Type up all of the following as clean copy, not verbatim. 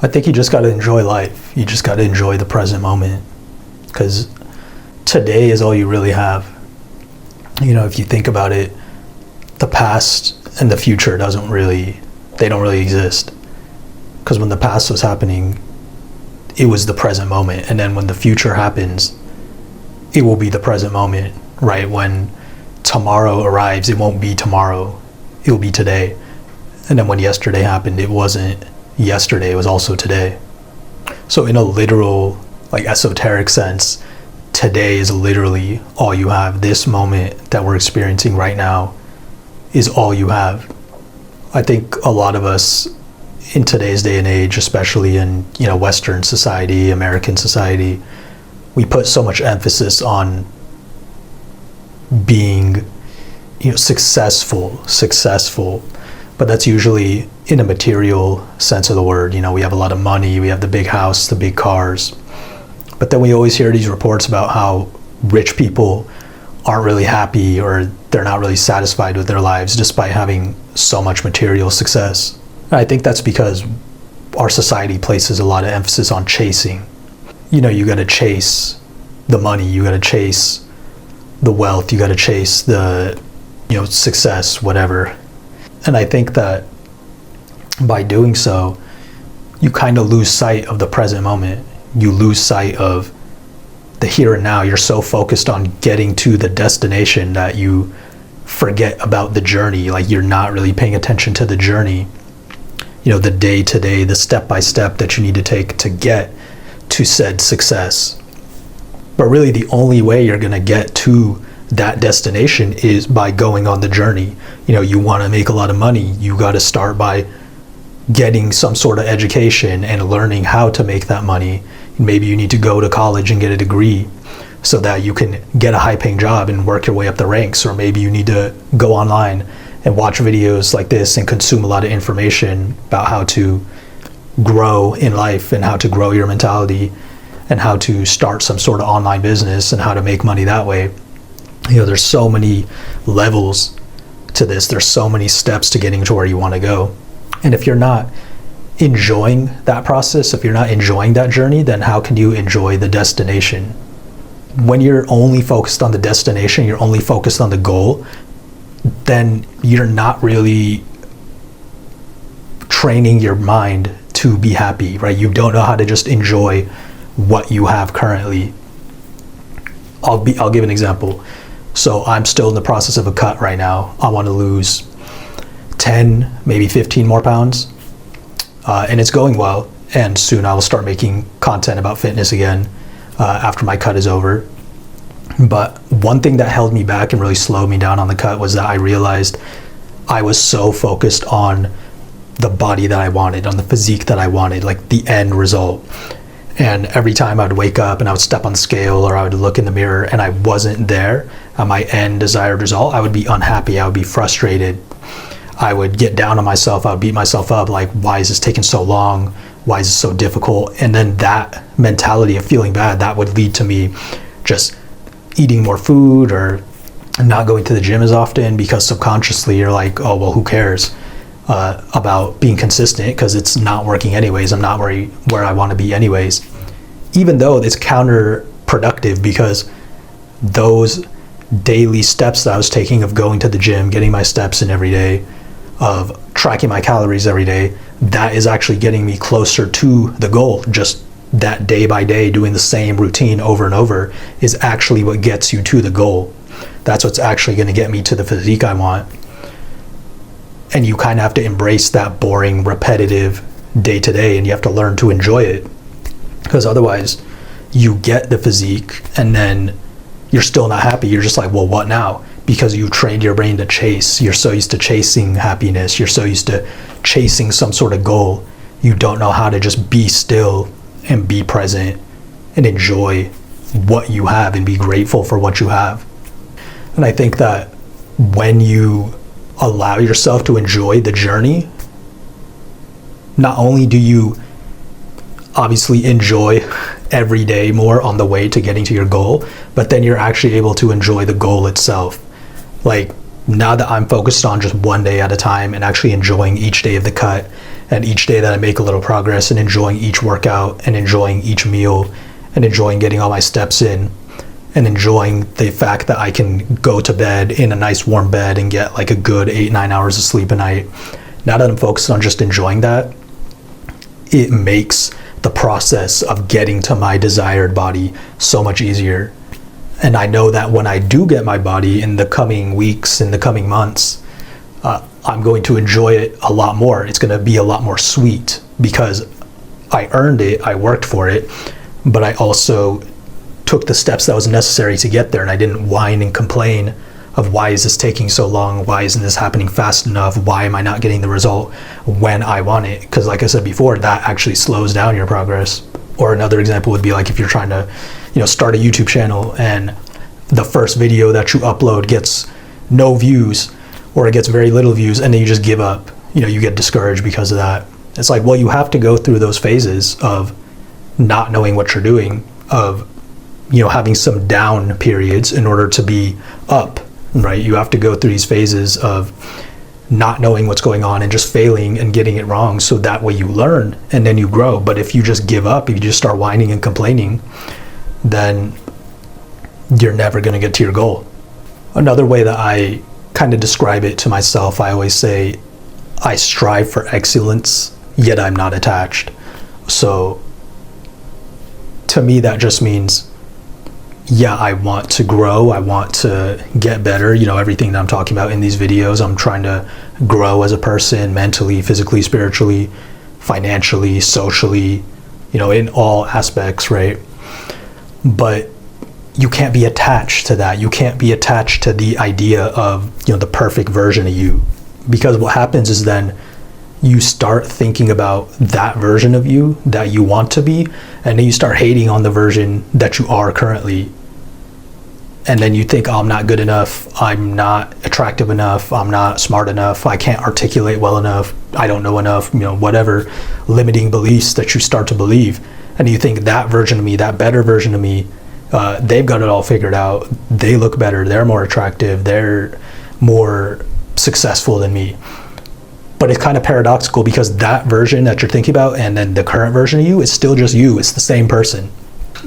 I think you just got to enjoy life. You just got to enjoy the present moment, because today is all you really have. You know, if you think about it, the past and the future they don't really exist. Because when the past was happening, it was the present moment. And then when the future happens, it will be the present moment, right? When tomorrow arrives, it won't be tomorrow, it will be today. And then when yesterday happened, it wasn't yesterday, it was also today. So in a literal, like, esoteric sense, today is literally all you have. This moment that we're experiencing right now is all you have. I think a lot of us in today's day and age, especially in, you know, Western society, American society, we put so much emphasis on being, you know, successful, but that's usually in a material sense of the word. You know, we have a lot of money, we have the big house, the big cars, but then we always hear these reports about how rich people aren't really happy, or they're not really satisfied with their lives despite having so much material success. And I think that's because our society places a lot of emphasis on chasing. You know, you got to chase the money, you got to chase the wealth, you got to chase the, you know, success, whatever. And I think that by doing so, you kind of lose sight of the present moment. You lose sight of the here and now. You're so focused on getting to the destination that you forget about the journey. Like, you're not really paying attention to the journey. You know, the day to day, the step by step that you need to take to get to said success. But really, the only way you're going to get to that destination is by going on the journey. You know, you want to make a lot of money, you got to start by getting some sort of education and learning how to make that money. Maybe you need to go to college and get a degree so that you can get a high-paying job and work your way up the ranks. Or maybe you need to go online and watch videos like this and consume a lot of information about how to grow in life and how to grow your mentality and how to start some sort of online business and how to make money that way. You know, there's so many levels to this. There's so many steps to getting to where you want to go. And if you're not enjoying that process, if you're not enjoying that journey, then how can you enjoy the destination? When you're only focused on the destination, you're only focused on the goal, then you're not really training your mind to be happy, right? You don't know how to just enjoy what you have currently. I'll give an example. So I'm still in the process of a cut right now. I want to lose 10, maybe 15 more pounds. And it's going well. And soon I will start making content about fitness again after my cut is over. But one thing that held me back and really slowed me down on the cut was that I realized I was so focused on the body that I wanted, on the physique that I wanted, like the end result. And every time I would wake up and I would step on the scale or I would look in the mirror and I wasn't there at my end desired result, I would be unhappy, I would be frustrated. I would get down on myself, I would beat myself up, like, why is this taking so long? Why is this so difficult? And then that mentality of feeling bad, that would lead to me just eating more food or not going to the gym as often, because subconsciously you're like, oh, well, who cares about being consistent, because it's not working anyways. I'm not where I want to be anyways. Even though it's counterproductive, because those daily steps that I was taking of going to the gym, getting my steps in every day, of tracking my calories every day, that is actually getting me closer to the goal. Just that day by day doing the same routine over and over is actually what gets you to the goal. That's what's actually going to get me to the physique I want. And you kind of have to embrace that boring, repetitive day to day, and you have to learn to enjoy it, because otherwise you get the physique and then you're still not happy. You're just like, well, what now? Because you trained your brain to chase. You're so used to chasing happiness. You're so used to chasing some sort of goal. You don't know how to just be still and be present and enjoy what you have and be grateful for what you have. And I think that when you allow yourself to enjoy the journey, not only do you obviously enjoy every day more on the way to getting to your goal, but then you're actually able to enjoy the goal itself. Like, now that I'm focused on just one day at a time and actually enjoying each day of the cut And each day that I make a little progress and enjoying each workout and enjoying each meal and enjoying getting all my steps in and enjoying the fact that I can go to bed in a nice warm bed and get like a good 8-9 hours of sleep a night. Now that I'm focused on just enjoying that, it makes the process of getting to my desired body so much easier. And I know that when I do get my body in the coming weeks, in the coming months, I'm going to enjoy it a lot more. It's going to be a lot more sweet because I earned it, I worked for it, but I also took the steps that was necessary to get there, and I didn't whine and complain of why is this taking so long, why isn't this happening fast enough, why am I not getting the result when I want it? Because like I said before, that actually slows down your progress. Or another example would be like if you're trying to, start a YouTube channel and the first video that you upload gets no views or it gets very little views, and then you just give up, you get discouraged because of that. It's like, well, you have to go through those phases of not knowing what you're doing, of having some down periods in order to be up, right? You have to go through these phases of not knowing what's going on and just failing and getting it wrong, so that way you learn and then you grow. But if you just give up, if you just start whining and complaining, then you're never going to get to your goal. Another way that I kind of describe it to myself, I always say I strive for excellence, yet I'm not attached. So to me, that just means, yeah, I want to grow, I want to get better, everything that I'm talking about in these videos, I'm trying to grow as a person, mentally, physically, spiritually, financially, socially, in all aspects, right? But you can't be attached to that. You can't be attached to the idea of, the perfect version of you. Because what happens is then you start thinking about that version of you that you want to be, and then you start hating on the version that you are currently. And then you think, oh, I'm not good enough, I'm not attractive enough, I'm not smart enough, I can't articulate well enough, I don't know enough, whatever limiting beliefs that you start to believe. And you think that version of me, that better version of me, they've got it all figured out, they look better, they're more attractive, they're more successful than me. But it's kind of paradoxical, because that version that you're thinking about and then the current version of you is still just you. It's the same person.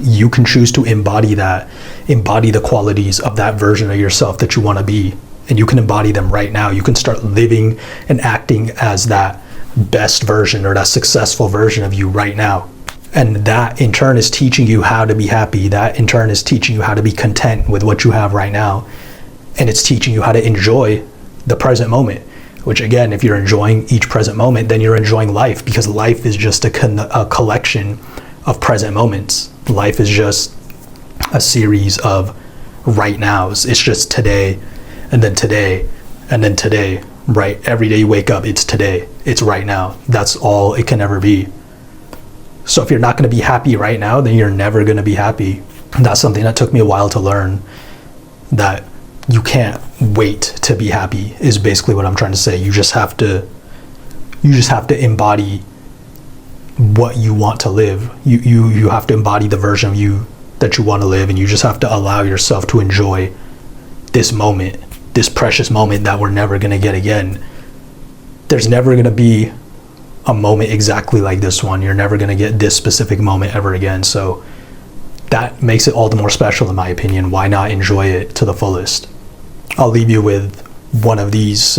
You can choose to embody the qualities of that version of yourself that you want to be, and you can embody them right now. You can start living and acting as that best version or that successful version of you right now. And that in turn is teaching you how to be happy. That in turn is teaching you how to be content with what you have right now. And it's teaching you how to enjoy the present moment, which again, if you're enjoying each present moment, then you're enjoying life, because life is just a collection of present moments. Life is just a series of right nows. It's just today, and then today, and then today, right? Every day you wake up, it's today. It's right now. That's all it can ever be. So if you're not going to be happy right now, then you're never going to be happy. And that's something that took me a while to learn, that you can't wait to be happy, is basically what I'm trying to say. You just have to embody what you want to live. You have to embody the version of you that you want to live, and you just have to allow yourself to enjoy this moment, this precious moment that we're never going to get again. There's never going to be a moment exactly like this one. You're never going to get this specific moment ever again. So that makes it all the more special, in my opinion. Why not enjoy it to the fullest? I'll leave you with one of these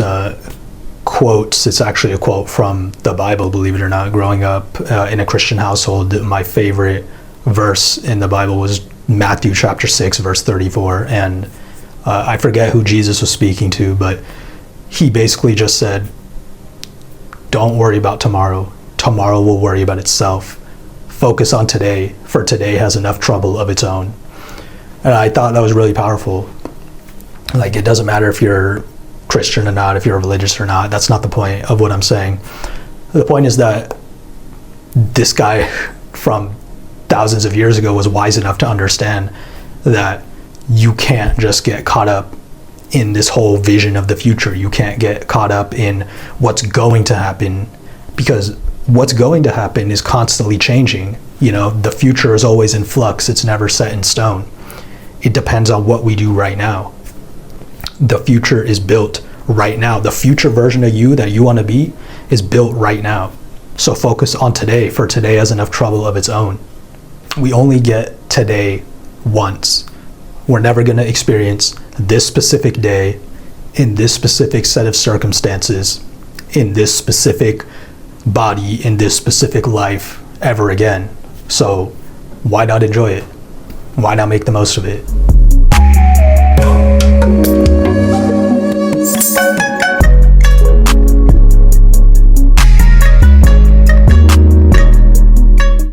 quotes. It's actually a quote from the Bible, believe it or not. Growing up in a Christian household, my favorite verse in the Bible was Matthew chapter 6, verse 34. And I forget who Jesus was speaking to, but he basically just said, don't worry about tomorrow. Tomorrow will worry about itself. Focus on today, for today has enough trouble of its own. And I thought that was really powerful. Like, it doesn't matter if you're Christian or not, if you're religious or not. That's not the point of what I'm saying. The point is that this guy from thousands of years ago was wise enough to understand that you can't just get caught up in this whole vision of the future. You can't get caught up in what's going to happen, because what's going to happen is constantly changing. The future is always in flux. It's never set in stone. It depends on what we do right now. The future is built right now. The future version of you that you want to be is built right now. So focus on today, for today has enough trouble of its own. We only get today once. We're never going to experience this specific day in this specific set of circumstances, in this specific body, in this specific life ever again. So why not enjoy it? Why not make the most of it?